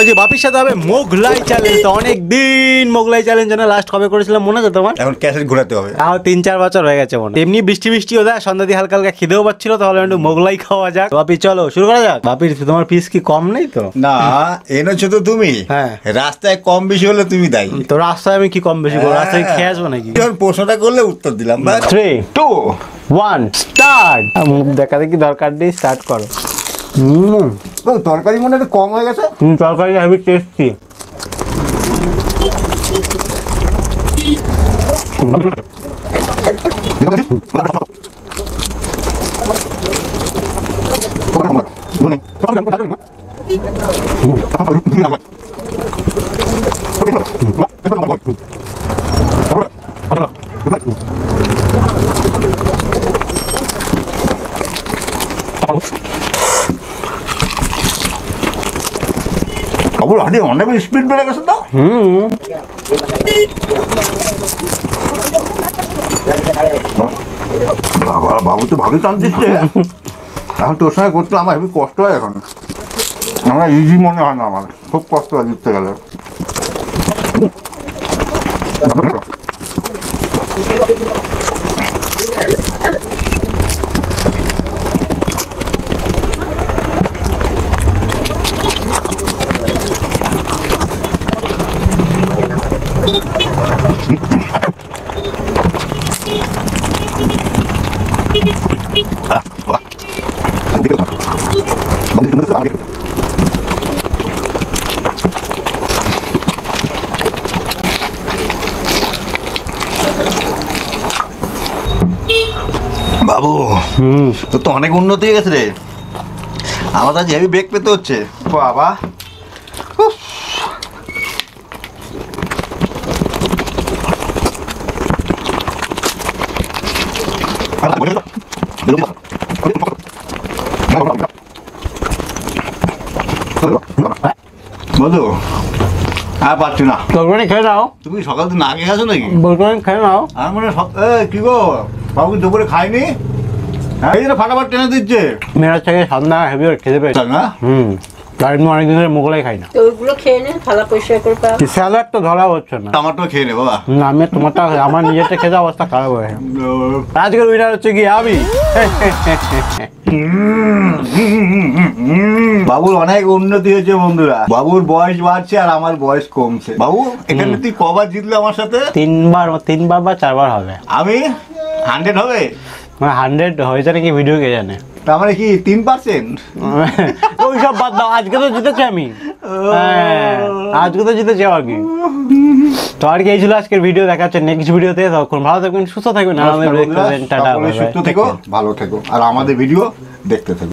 যে বাপির সাথে হবে মোগলাই চ্যালেঞ্জ। তো অনেক দিন মোগলাই চ্যালেঞ্জ না, লাস্ট কবে করেছিলাম মনে আছে তোমার? এখন ক্যাসেট ঘোরাতে হবে। তাও 3-4 বছর হয়ে গেছে মনে। এমনি বৃষ্টি বৃষ্টি ওদা সন্ধ্যা দিয়ে হালকা হালকা খিদেও পাচ্ছিল, তাহলে একটু মোগলাই খাওয়া যাক। বাপি চলো শুরু করা যাক। বাপির তোমার পিস কি কম নেই তো? না এনেছো তো তুমি। হ্যাঁ। রাস্তায় কম বেশি হলে তুমি দায়ী। তো রাস্তায় আমি কি কম বেশি করবো? রাস্তায় খেয়ে আসবো নাকি? যখন প্রশ্নটা করলে উত্তর দিলাম। 3, 2 1 স্টার্ট। মুখ দেখা দেখি দরকার নেই, স্টার্ট করো। তরকারি মনে একটু কম হয়ে গেছে। তরকারি হেভি টেস্টি। বাবুর হাঁটি অনেক স্পিড বেড়ে গেছে তো। বাবা বাবু তো ভালোই টানছিস রে। এখন তোর সঙ্গে করতে আমার হেবি কষ্ট হয়। এখন আমার ইজি মনে হয় না, আমার খুব কষ্ট হয় জিততে গেলে। বাবু তোর তো অনেক উন্নতি হয়ে গেছে রে। আমার আজ হেভি ব্রেক পেতে হচ্ছে বাবা। বলো আর পারছি না। তরকারি খেয়ে নাও। তুমি সকাল দিন আগে গেছো নাকি? তরকারি খেয়ে নাও। আর মানে কি গো বাবু দুপুরে খাইনি? হ্যাঁ এই যে ফাটাফাট টেনে দিচ্ছে। মেয়ের থেকে সন্ধ্যা হেভি খেতে পেয়েছে না। তার জন্য অনেকদিন ধরে মোগলাই খাই না। তো ওইগুলো খেয়ে নে, থালা পরিষ্কার করে পাও। স্যালাড তো ধরা হচ্ছে না। টমাটো খেয়ে নে বাবা। না আমি তোমারটা আমার নিজেরটা খেতে অবস্থা খারাপ হয়ে গেছে। আজকের উইনার হচ্ছে কি আমি। বাবুর অনেক উন্নতি হয়েছে বন্ধুরা। বাবুর বয়স বাড়ছে আর আমার বয়স কমছে। বাবু এখানে তুই কবার জিতলে আমার সাথে? 3বার বা 4বার হবে। আমি 100 হবে। 100 হয়েছে নাকি ভিডিও কে জানে। তার মানে কি 3%? ওইসব বাদ দাও, আজকে তো জিতেছি আমি। আজকে তো জিতেছি আর কি। তো আর কি এই ছিল আজকের ভিডিও। দেখাচ্ছে নেক্সট ভিডিওতে। তখন ভালো থাকবেন, সুস্থ থাকবেন। সুস্থ থেকো, ভালো থেকো আর আমাদের ভিডিও দেখতে থেকো।